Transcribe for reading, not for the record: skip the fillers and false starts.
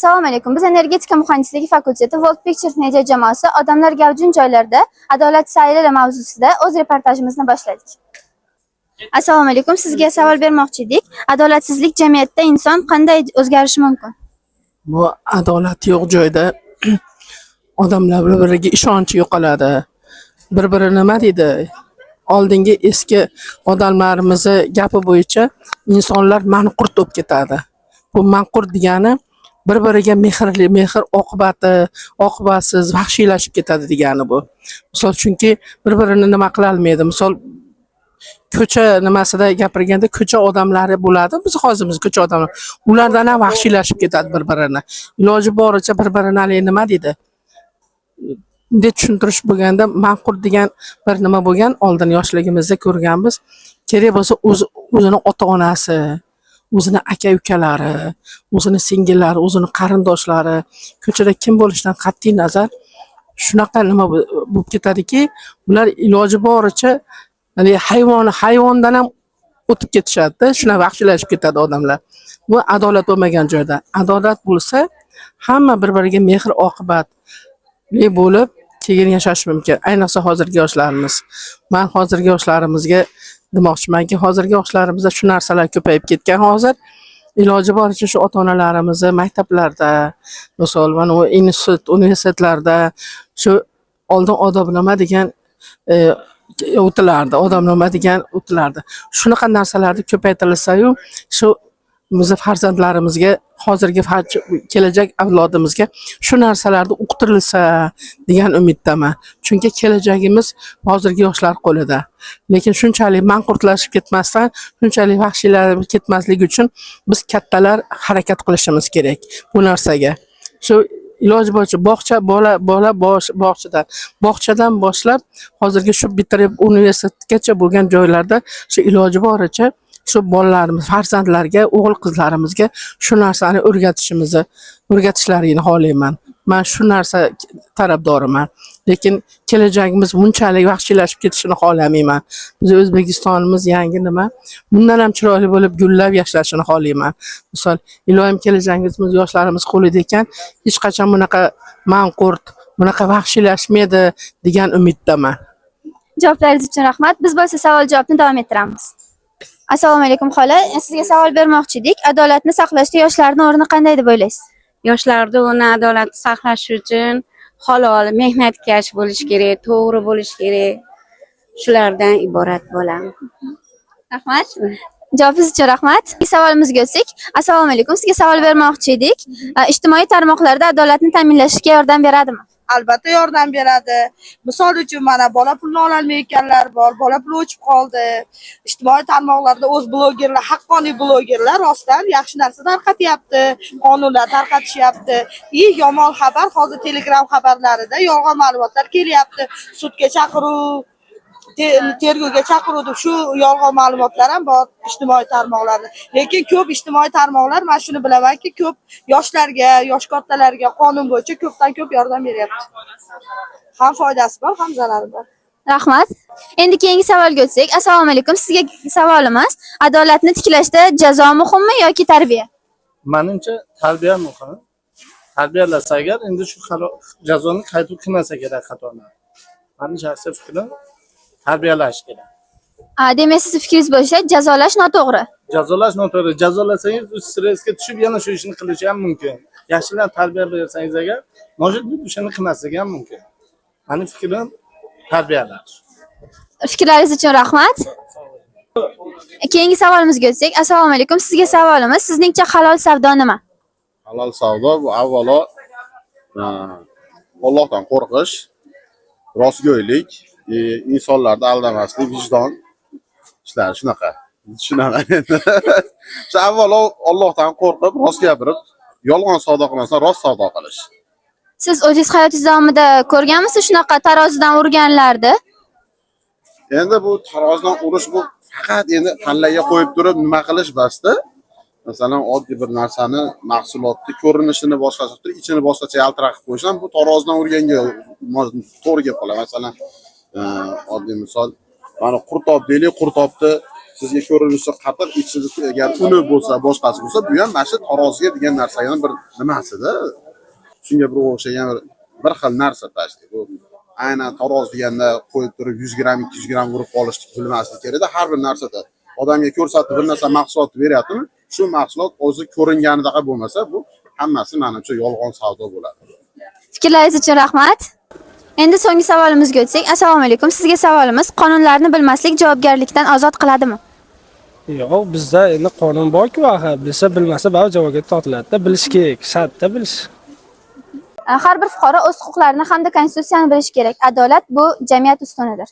Assalomu alaykum. Biz energetika muhandisligi fakulteti World Pictures Media jamoasi odamlar gavjum joylarda adolat sayli mavzusida o'z reportajimizni boshladik. Assalomu alaykum. Sizga savol bermoqchi edik. Adolatsizlik jamiyatda inson qanday o'zgarishi mumkin? Bu adolat yo'q joyda odamlar bir-biriga ishonchi yo'qoladi. Bir-biri nima deydi? Oldingi eski odamlarimizni gapi bo'yicha insonlar manqurt bo'lib ketadi. Bu manqurt degani bir-biriga mehr oqibatsiz vahshiylashib ketadi degani bu. Misol chunki bir-birini nima qila olmaydi. Misol ko'cha nimasida gapirganda ko'cha odamlari bo'ladi. Biz hozirmiz ko'cha odamlar. Ulardan ham vahshiylashib ketadi bir-birini. Iloji boricha bir-birini nima deydi? Bunday tushuntirish bo'lganda manqurt degan bir nima bo'lgan, oldin yoshligimizda ko'rganmiz. Kerak bo'lsa o'zini ota-onasi, o'zini aka-ukalari, o'zini singillari, o'zini qarindoshlari, ko'chada kim bo'lishidan qat'iy nazar shunaqa nima bo'lib ketadiki, ular iloji boricha hayvondan ham o'tib ketishadi, shuna vahshiylashib ketadi odamlar. Bu adolat bo'lmagan joyda. Adolat bo'lsa, hamma bir-biriga mehr oqibatli bo'lib keyin yashash mumkin. Ayniqsa hozirgi yoshlarimiz. Men hozirgi yoshlarimizga demoqchimanki, hozirgi yoshlarimizda shu narsalar ko'payib ketgan hozir. Iloji boricha shu ota-onalarimizni maktablarda, misol mana universitetlarda shu oldin odob nima degan o'tilardi, odam nima degan o'tilardi. Shunaqa narsalarni ko'paytirilsa-yu, shu bizning farzandlarimizga, hozirgi kelajak avlodimizga shu narsalarni uqtirilsa degan umiddaman. Chunki kelajagimiz hozirgi yoshlar qo'lida. Lekin shunchalik manqurtlashib ketmasdan, shunchalik vahshiylanib ketmasligi uchun biz kattalar harakat qilishimiz kerak bu narsaga. Shu iloji boricha bog'chadan boshlab hozirgi shu bitirib universitetgacha bo'lgan joylarda shu iloji boricha shu bolalarimiz, farzandlarga, o'g'il-qizlarimizga shu narsani o'rgatishlarini xohlayman. Men shu narsa tarafdoriman. Lekin kelajagimiz bunchalik vahshiylashib ketishini xohlamayman. Biz O'zbekistonimiz yangi nima, bundan ham chiroyli bo'lib gullab yashashini xohlayman. Misol, iloyim kelajagimiz yoshlarimiz qo'lida ekan, hech qachon bunaqa manqurt, bunaqa vahshiylashmaydi degan umiddaman. Javoblaringiz uchun rahmat. Biz bo'lsa savol-javobni davom ettiramiz. Assalomu alaykum xola. Sizga savol bermoqchi edik. Adolatni saqlashda yoshlarning o'rni qanday deb o'ylaysiz? Yoshlarda uni adolatni saqlash uchun halol, mehnatkash bo'lish kerak, to'g'ri bo'lish kerak. Shulardan iborat bo'ladi. Rahmat. Javobingiz uchun rahmat. Savolimizga o'tsak, assalomu alaykum. Sizga savol bermoqchi edik. Ijtimoiy tarmoqlarda adolatni ta'minlashga yordam beradimi? Albatta yordam beradi. Misol uchun mana bola pulni ololmayotganlar bor, bola puli o'chib qoldi. Ijtimoiy tarmoqlarda o'z blogerlar, haqqoniy blogerlar rostdan yaxshi narsa tarqatyapti, qonunlar tarqatishyapti. Yomon xabar hozir Telegram xabarlarida yolg'on ma'lumotlar kelyapti. Sudga chaqiruv, tergovga chaqiruv deb shu yolg'on ma'lumotlar ham bor ijtimoiy tarmoqlarda. Lekin ko'p ijtimoiy tarmoqlar, men shuni bilamanki, ko'p yoshlarga, yosh kattalarga qonun bo'yicha ko'pdan ko'p yordam beryapti. Ham foydasi bor, ham zarari bor. Rahmat. Endi keyingi savolga o'tsak, assalomu alaykum. Sizga savolimiz, adolatni tiklashda jazo muhimmi yoki tarbiya? Menimcha tarbiya muhim. Tarbiyalasa agar endi shu jazoni qaytib qilmasa kerak xatoni. Mening shaxsiy fikrim tarbiyalash kerak. Demak, siz fikringiz bo'yicha jazolash noto'g'ri. Jazolash noto'g'ri. Jazolasangiz u stressga tushib yana shu ishni qilishi ham mumkin. Yaxshilab tarbiya bersangiz agar, может быть, o'shani qilmasligi ham mumkin. Mening fikrim tarbiyalash. Fikrlaringiz uchun rahmat. Keyingi savolimizga o'tsak, assalomu alaykum. Sizga savolimiz, sizningcha halol savdo nima? Halol savdo bu avvalo Allohdan qo'rqish, rostgo'ylik, insonlarni aldamaslik, vijdon ishlari shunaqa. Tushunaman endi. Shu avvalo Allohdan qo'rqib, rost gapirib, yolg'on savdo qilmasdan rost savdo qilish. Siz o'zingiz hayotingiz davomida ko'rganmisiz shunaqa tarozidan urganlarni? Endi bu tarozidan urish bu faqat endi tanlayga qo'yib turib nima qilish basda. Masalan, oddiy bir narsani, mahsulotni ko'rinishini boshqacha turib, ichini boshqacha yaltiroq qilib qo'yishdan bu tarozidan urganga to'g'ri kelib qoladi. Masalan, oddiy misol, mana qurtob deylik, qurtobni sizga ko'rinishi qattiq, ichida agar uni bo'lsa, boshqasi bo'lsa, bu ham mana shu taroziga degan narsani bir nimasida. Shunga bir o'xshagan bir xil narsa tashdi. Bu aynan taroz deganda qo'yib turib 100 gram, 200 gram urib olishni bilmaslik kerak-da. Har bir narsada odamga ko'rsatib bir narsa mahsulot beryaptimi, shu mahsulot o'zi ko'ringanidaqa bo'lmasa, bu hammasi menimcha yolg'on savdo bo'ladi. Fikrlaringiz uchun rahmat. Endi so'nggi savolimizga o'tsak. Assalomu alaykum. Sizga savolimiz: qonunlarni bilmaslik javobgarlikdan ozod qiladimi? Yo'q, bizda endi qonun bor-ku, axir bilsa bilmasa baribir javobgarlikka tortiladi-da, bilish kerak, shartda bilish. Har bir fuqaro o'z huquqlarini hamda konstitutsiyani bilishi kerak. Adolat bu jamiyat ustunidir.